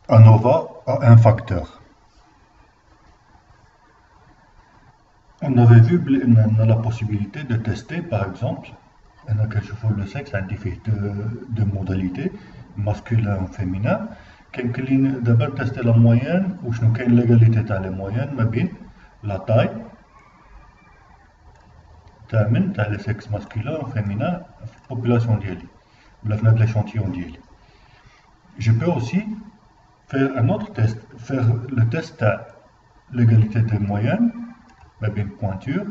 ANOVA a un facteur. On avait vu qu'on a la possibilité de tester, par exemple, on a le sexe indifférent de modalités, masculin ou féminin. Qu'on d'abord tester la moyenne, ou nous avons l'égalité de la moyenne, mais bien la taille, le sexe masculin ou féminin, la population d'Yali, l'échantillon d'Yali. Je peux aussi faire un autre test, faire le test de l'égalité des moyennes, mais bien pointure,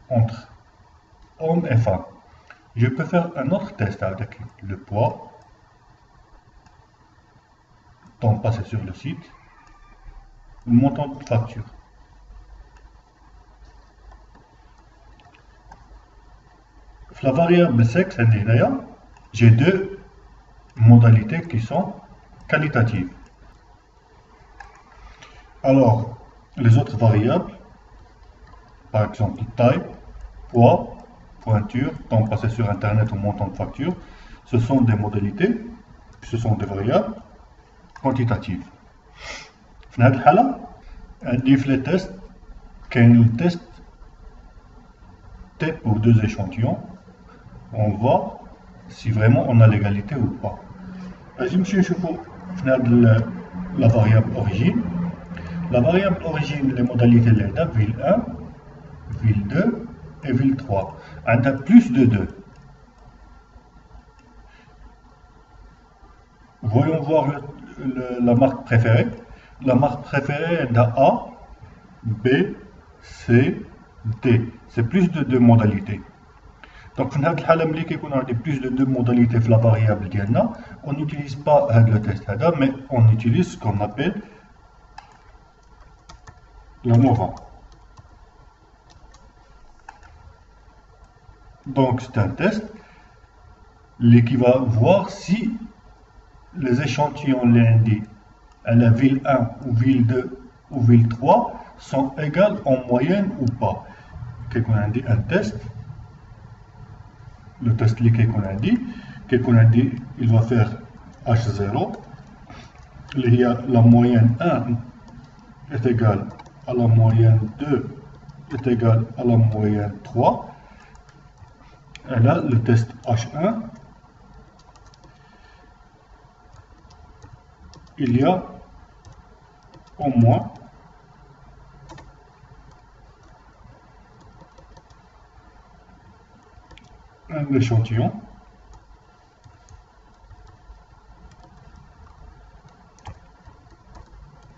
entre hommes et femmes. Je peux faire un autre test avec le poids, temps passé sur le site, le montant de facture. La variable sexe, j'ai deux modalités qui sont qualitatives. Alors, les autres variables, par exemple taille, poids, pointure, temps passé sur internet ou montant de facture, ce sont des modalités, ce sont des variables quantitatives. Dans cette cas-là, les tests, le test T pour deux échantillons, on voit si vraiment on a l'égalité ou pas. Je me suis la variable origine. La variable origine, les modalités là, ville 1, ville 2 et ville 3. On a plus de 2. Voyons voir la marque préférée. La marque préférée est A, B, C, D. C'est plus de 2 modalités. Donc, dans cette cas-là, on a plus de 2 modalités de la variable ديالنا. On n'utilise pas le test, mais on utilise ce qu'on appelle l'ANOVA. Donc, c'est un test qui va voir si les échantillons lundi à la ville 1 ou ville 2 ou ville 3 sont égales en moyenne ou pas. Qu'on a dit un test. Le test qu'on a dit, il va faire H0. La moyenne 1 est égale à la moyenne 2 est égale à la moyenne 3. Et là, le test H1, il y a au moins un échantillon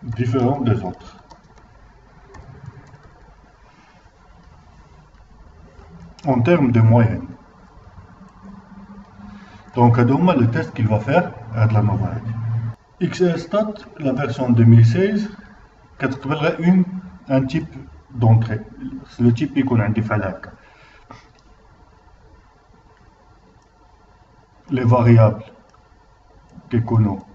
différent des autres. En termes de moyenne. Donc, le test qu'il va faire est de la nouvelle. XLStat, la version 2016, un type d'entrée. C'est le type qu'on a défalé. Les variables que connaissons,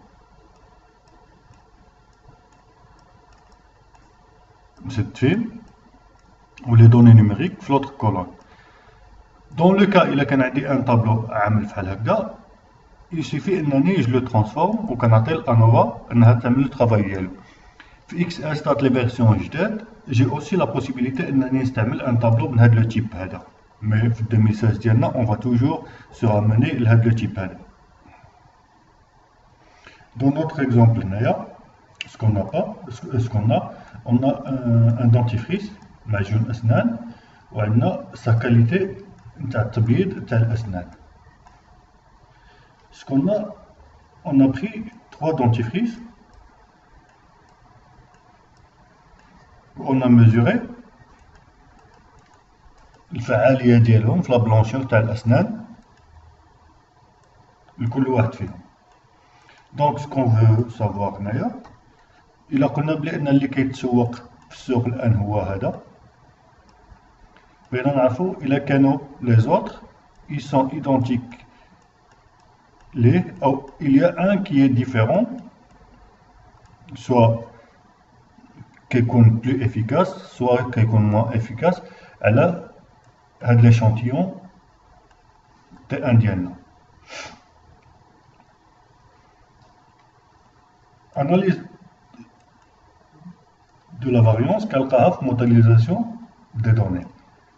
cette file, ou les données numériques, l'autre colonne. Dans le cas, il y a un tableau à il suffit que je le transforme ou qu'on appelle ANOVA, on a le travail. Dans XLStat, les versions جداد, j'ai aussi la possibilité d'installer un tableau de ce type. Mais en 2016, on va toujours se ramener à ce type. Dans notre exemple, ce qu'on n'a pas, on a un dentifrice, معجون أسنان, وعندنا sa qualité تاع التبييض تاع الأسنان. Ce qu'on a, on a pris 3 dentifrices, on a mesuré الفعالية ديالهم في la blancheur تاع الأسنان لكل واحد فيهم. Donc ce qu'on veut savoir هنايا إلا قلنا بلي اللي كيتسوق في السوق الآن هو هذا, بغينا نعرفو إلا كانوا les autres ils sont identiques. Il y a un qui est différent, soit quelqu'un plus efficace, soit quelqu'un moins efficace. Elle a l'échantillon de 1 indienne. Donc, Analyse de la variance, كنلقاها في modélisation des données.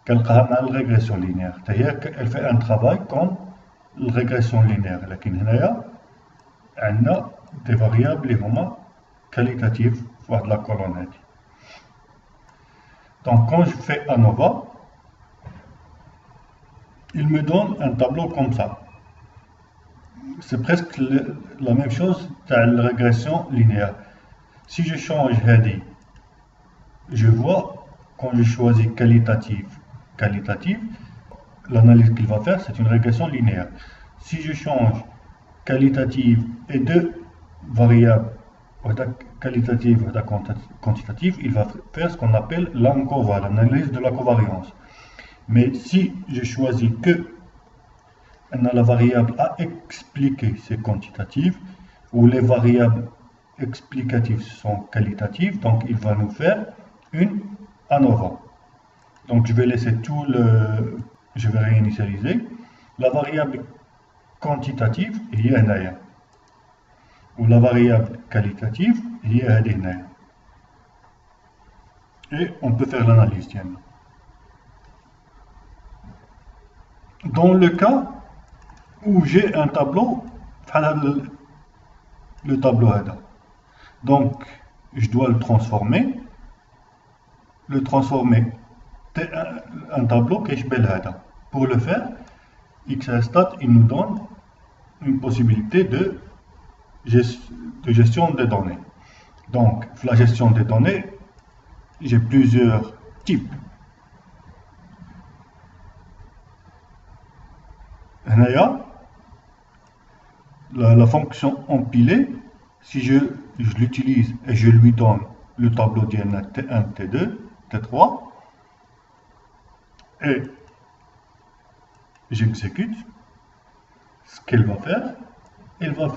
كنلقاها مع الرégression linéaire. Elle fait un travail comme la régression linéaire. لكن هنايا عندنا des variables اللي هما qualitatives في واحد la colonne هادي. Donc quand je fais ANOVA, il me donne un tableau comme ça. C'est presque la même chose dans la régression linéaire. Si je change Hadi, je vois quand je choisis qualitative, l'analyse qu'il va faire, c'est une régression linéaire. Si je change qualitative et deux variables, qualitative et quantitative, il va faire ce qu'on appelle l'ANCOVA, l'analyse de la covariance. Mais si je choisis que la variable à expliquer, c'est quantitatif, ou les variables explicatives sont qualitatives, donc il va nous faire une ANOVA. Donc je vais laisser tout le... je vais réinitialiser. La variable quantitative, il y a un ou la variable qualitative, il y a un. Et on peut faire l'analyse. Dans le cas où j'ai un tableau, le tableau là. Donc je dois le transformer un tableau qui est bel. Pour le faire, XStat il nous donne une possibilité de gestion des données. Donc la gestion des données, j'ai plusieurs types. La fonction empilée, si je l'utilise et je lui donne le tableau d'IN T1, T2, T3 et j'exécute, ce qu'elle va faire, elle va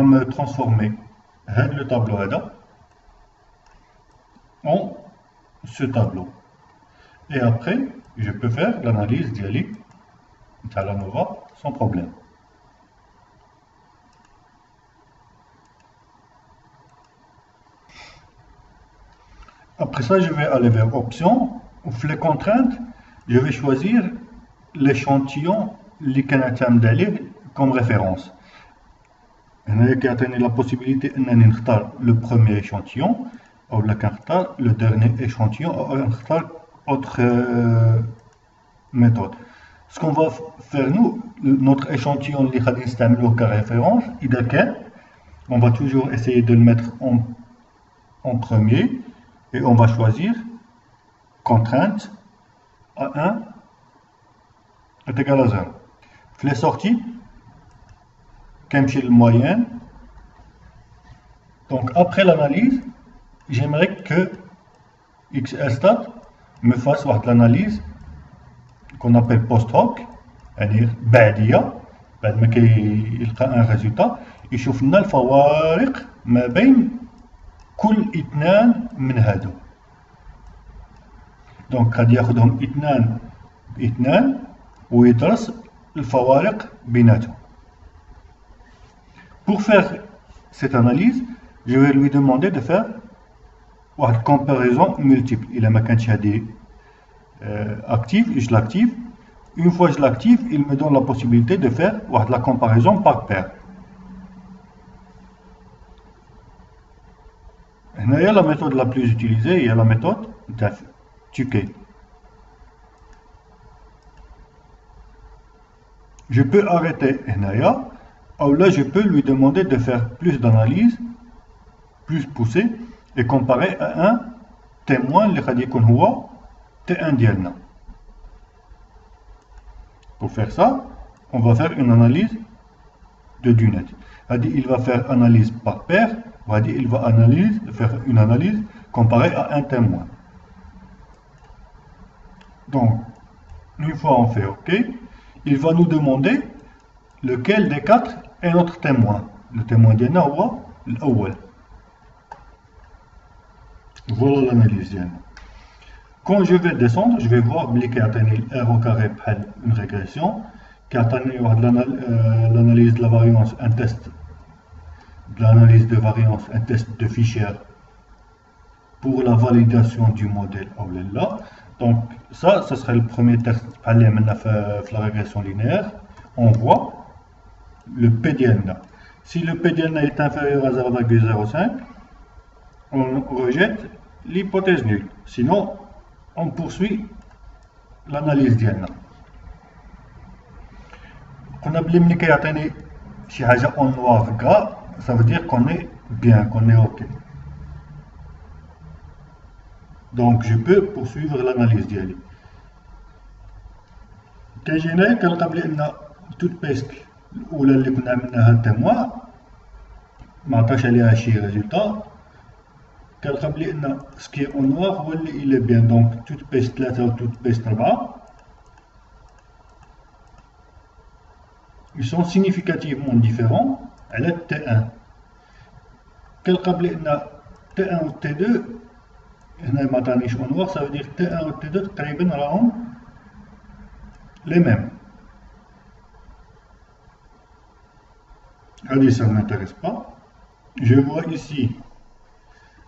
me transformer le tableau en ce tableau. Et après, je peux faire l'analyse dialectique de l'ANOVA sans problème. Après ça, je vais aller vers Options. Ou les contraintes, je vais choisir l'échantillon comme référence. Il y a la possibilité de le premier échantillon ou le dernier échantillon ou autre méthode. Ce qu'on va faire nous, notre échantillon comme référence, on va toujours essayer de le mettre en premier et on va choisir contrainte A1 est égal à 0. Les sorties, le moyenne. Donc après l'analyse, j'aimerais que XStat me fasse l'analyse qu'on appelle post-hoc, c'est-à-dire بعدية بعد ما كيلقى un résultat يشوف لنا الفوارق ما بين كل اثنان من هادو. دونك غادي ياخذهم اثنان باثنان ويدرس الفوارق بيناتهم. Pour faire cette analyse, je vais lui demander de faire une comparaison multiple. Il a ma quantité active, je l'active. Une fois que je l'active, il me donne la possibilité de faire la comparaison par paire. Il y a la méthode la plus utilisée, il y a la méthode TUKE. Je peux arrêter Naya, ou là je peux lui demander de faire plus d'analyse, plus poussée, et comparer à un témoin qui dit qu'on voit T1 ديالنا. Pour faire ça, on va faire une analyse de Dunet. Il va faire analyse par paire, il va faire une analyse comparée à un témoin. Donc, une fois on fait OK, il va nous demander lequel des quatre est notre témoin. Le témoin ديالنا هو الأول. Voilà l'analyse. Quand je vais descendre, je vais voir qu'il y a R au carré une régression, qu'il y a l'analyse de la variance, un test de l'analyse de variance, un test de Fisher pour la validation du modèle là. Donc ça serait le premier test. Allez, maintenant la régression linéaire, on voit le PDN. Si le PDN est inférieur à 0,05, on rejette l'hypothèse nulle. Sinon, on poursuit l'analyse ديالنا. قلنا بلي ملي كيعطيني شي حاجه en noir gras, ça veut dire qu'on est bien, qu'on est OK. Donc je peux poursuivre l'analyse ديالي. كيجي هنايا كنلقى بلي ان توت بيسك الاولى اللي كنا عملناها تيموا ما عطاش عليها شي ريزولطا. كنلقى بلي ان سكي اون نوار هو اللي الى بيان. دونك توت بيست 3 و توت بيست 4 ils sont significativement différents على T1. كنلقى بلي ان T1 و T2 هنا ما عطانيش اون نوار، ça veut dire T1 و T2 تقريبا راهم les mêmes. Allez, ça ne m'intéresse pas. Je vois ici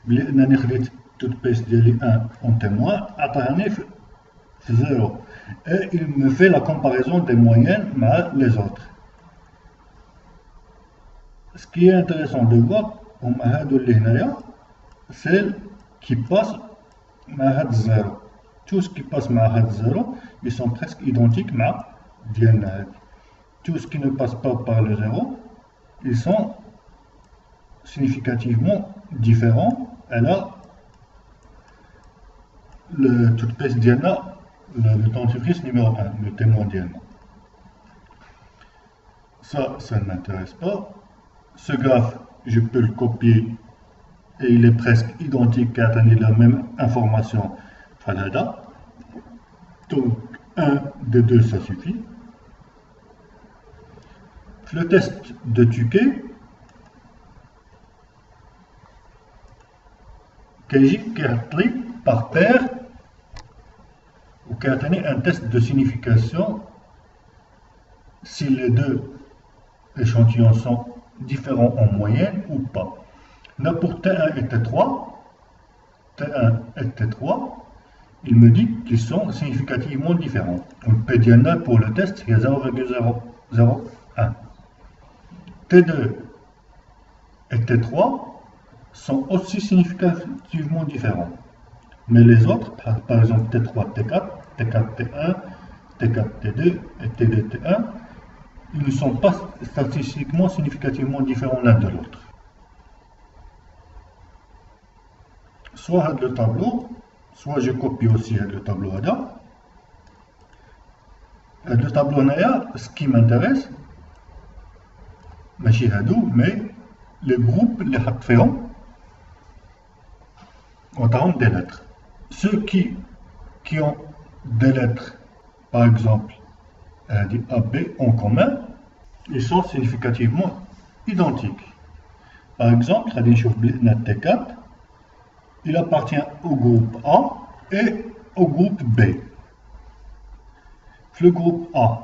بلي خديت toute pièce ديالي 1 en témoin عطاني في 0 et il me fait la comparaison des moyennes مع les autres. Ce qui est intéressant de voir هما هادو اللي هنايا celles qui passent مع هاد 0. Tout ce qui passe مع هاد 0 ils sont presque identiques مع ديالنا هادي. Tout ce qui ne passe pas par le 0 ils sont significativement différents. Et là, le toute pièce d'Iana, le dentifrice numéro 1, le témoin d'Iana. Ça ne m'intéresse pas. Ce graphe, je peux le copier et il est presque identique à la même information. Donc, un des deux, ça suffit. Le test de Tukey, كيجي كيعطلي par paire ou كيعطيني un test de signification si les deux échantillons sont différents en moyenne ou pas. Là pour T1 et T3, T1 et T3, il me dit qu'ils sont significativement différents. Le PDNA pour le test c'est 0,001. T2 et T3 sont aussi significativement différents. Mais les autres, par exemple T3, T4, T4, T1, T4, T2 et T2, T1, ils ne sont pas statistiquement significativement différents l'un de l'autre. Soit le tableau, soit je copie aussi le tableau là. Le tableau là, ce qui m'intéresse, mais les groupes les حطيهم ont des lettres. Ceux qui ont des lettres, par exemple, AB en commun, ils sont significativement identiques. Par exemple, T4, il appartient au groupe A et au groupe B. Le groupe A,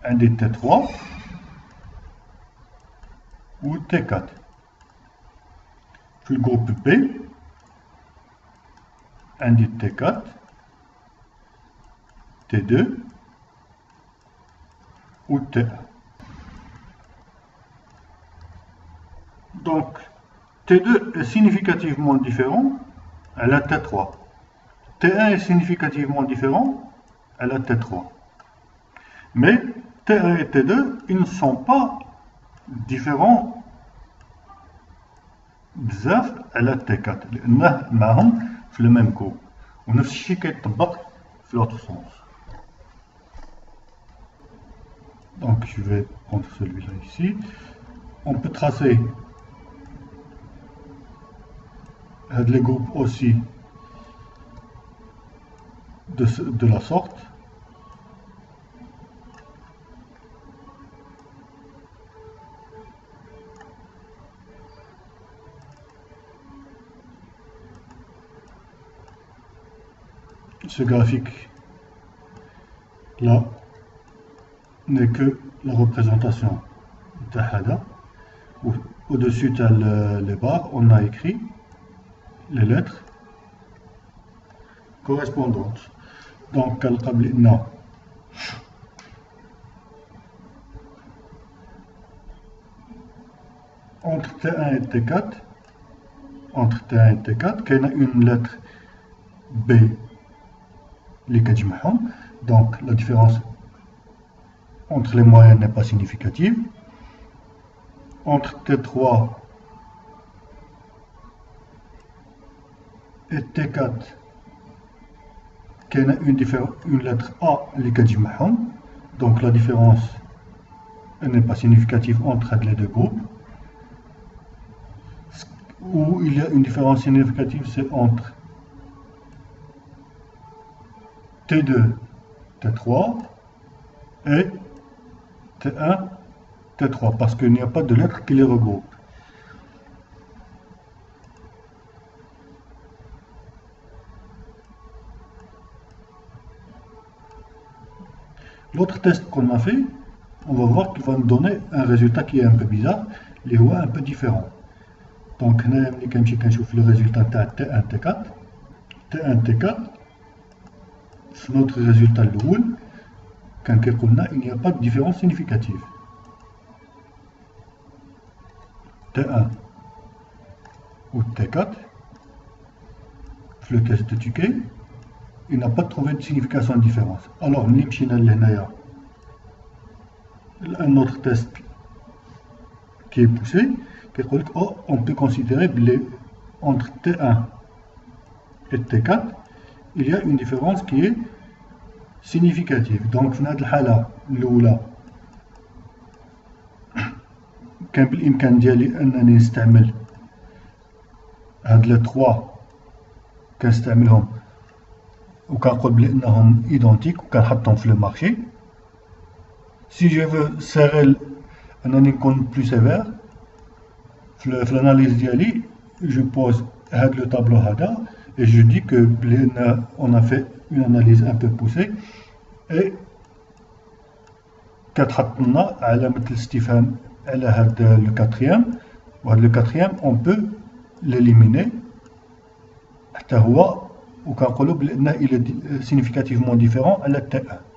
عندي T3 ou T4. في الجروب B عندي T4 T2 ou T1. Donc T2 est significativement différent à la T3. T1 est significativement différent à la T3. Mais T1 et T2, ils ne sont pas différents بزاف على T4 لأنه معهم في le même groupe. ونفس الشيء كيطبق في l'autre sens. Donc je vais prendre celui-là ici. On peut tracer les groupes aussi de la sorte. Ce graphique là n'est que la représentation de Hada. Au-dessus de les barres, on a écrit les lettres correspondantes. Donc, entre T1 et T4, il y a une lettre B donc la différence entre les moyennes n'est pas significative. Entre T3 et T4, il y a une lettre A donc la différence n'est pas significative entre les deux groupes. Où il y a une différence significative, c'est entre T2, T3 et T1, T3, parce qu'il n'y a pas de lettres qui les regroupent. L'autre test qu'on a fait, on va voir qu'il va nous donner un résultat qui est un peu bizarre, les voix un peu différents. Donc, on a le résultat T1, T4. T1, T4, c'est notre résultat de roule. Il n'y a pas de différence significative. T1 ou T4, le test de Tukey, il n'a pas trouvé de signification de différence. Alors, un autre test qui est poussé, on peut considérer que entre T1 et T4, il y a une différence qui est significative. Donc, في هذه الحالة الأولى كان بالإمكان ديالي أنني نستعمل هاد لي 3 كنستعملهم وكنقول بأنهم إيدونتيك وكنحطهم في لو مارشي. سي جو فو سيغي أنني نكون بلو سيفير في l'analyse ديالي، je pose هاد le tableau هذا et je dis que on a fait une analyse un peu poussée et كتحط لنا علامة الاستفهام على هاد le quatrième، وهاد le quatrième on peut l'éliminer حتى هو وكنقولوا بأنه il est significativement différent على T1.